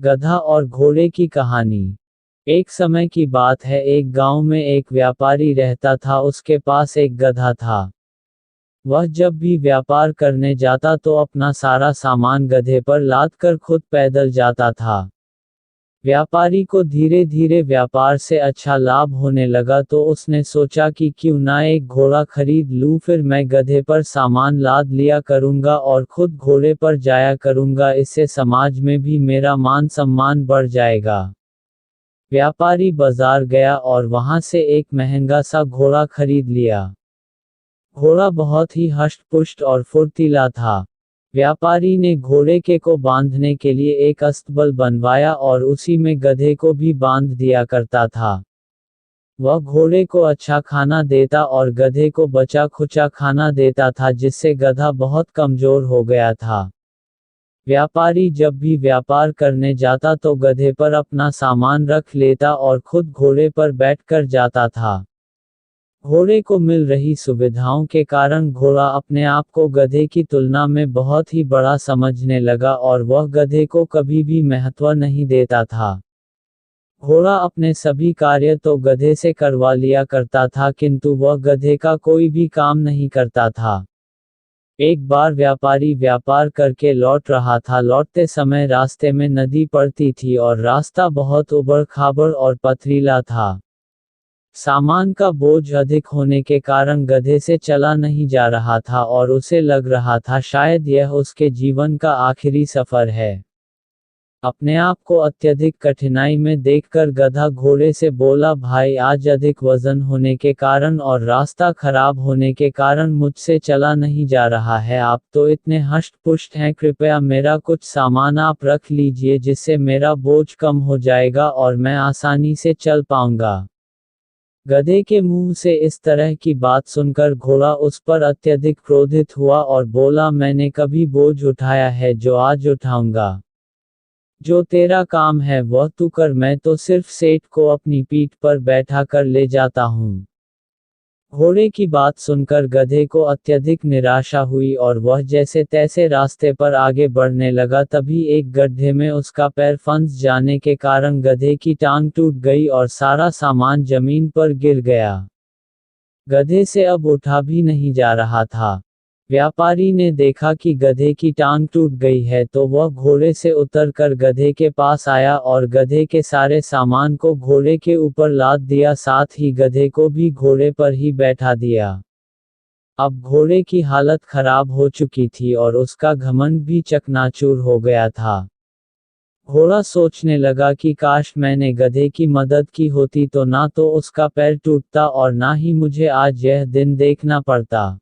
गधा और घोड़े की कहानी। एक समय की बात है, एक गांव में एक व्यापारी रहता था। उसके पास एक गधा था। वह जब भी व्यापार करने जाता तो अपना सारा सामान गधे पर लाद कर खुद पैदल जाता था। व्यापारी को धीरे धीरे व्यापार से अच्छा लाभ होने लगा तो उसने सोचा कि क्यों ना एक घोड़ा खरीद लूं, फिर मैं गधे पर सामान लाद लिया करूंगा और खुद घोड़े पर जाया करूंगा, इससे समाज में भी मेरा मान सम्मान बढ़ जाएगा। व्यापारी बाजार गया और वहां से एक महंगा सा घोड़ा खरीद लिया। घोड़ा बहुत ही हष्ट-पुष्ट और फुर्तीला था। व्यापारी ने घोड़े के को बांधने के लिए एक अस्तबल बनवाया और उसी में गधे को भी बांध दिया करता था। वह घोड़े को अच्छा खाना देता और गधे को बचा खुचा खाना देता था, जिससे गधा बहुत कमजोर हो गया था। व्यापारी जब भी व्यापार करने जाता तो गधे पर अपना सामान रख लेता और खुद घोड़े पर बैठकर जाता था। घोड़े को मिल रही सुविधाओं के कारण घोड़ा अपने आप को गधे की तुलना में बहुत ही बड़ा समझने लगा और वह गधे को कभी भी महत्व नहीं देता था। घोड़ा अपने सभी कार्य तो गधे से करवा लिया करता था, किंतु वह गधे का कोई भी काम नहीं करता था। एक बार व्यापारी व्यापार करके लौट रहा था। लौटते समय रास्ते में नदी पड़ती थी और रास्ता बहुत उबड़-खाबड़ और पथरीला था। सामान का बोझ अधिक होने के कारण गधे से चला नहीं जा रहा था और उसे लग रहा था शायद यह उसके जीवन का आखिरी सफर है। अपने आप को अत्यधिक कठिनाई में देखकर गधा घोड़े से बोला, भाई, आज अधिक वजन होने के कारण और रास्ता खराब होने के कारण मुझसे चला नहीं जा रहा है। आप तो इतने हष्ट-पुष्ट हैं, कृपया मेरा कुछ सामान आप रख लीजिए, जिससे मेरा बोझ कम हो जाएगा और मैं आसानी से चल पाऊंगा। गधे के मुंह से इस तरह की बात सुनकर घोड़ा उस पर अत्यधिक क्रोधित हुआ और बोला, मैंने कभी बोझ उठाया है जो आज उठाऊंगा? जो तेरा काम है वह तू कर, मैं तो सिर्फ सेठ को अपनी पीठ पर बैठा कर ले जाता हूँ। घोड़े की बात सुनकर गधे को अत्यधिक निराशा हुई और वह जैसे तैसे रास्ते पर आगे बढ़ने लगा। तभी एक गड्ढे में उसका पैर फंस जाने के कारण गधे की टांग टूट गई और सारा सामान जमीन पर गिर गया। गधे से अब उठा भी नहीं जा रहा था। व्यापारी ने देखा कि गधे की टांग टूट गई है तो वह घोड़े से उतरकर गधे के पास आया और गधे के सारे सामान को घोड़े के ऊपर लाद दिया, साथ ही गधे को भी घोड़े पर ही बैठा दिया। अब घोड़े की हालत खराब हो चुकी थी और उसका घमंड भी चकनाचूर हो गया था। घोड़ा सोचने लगा कि काश मैंने गधे की मदद की होती तो ना तो उसका पैर टूटता और ना ही मुझे आज यह दिन देखना पड़ता।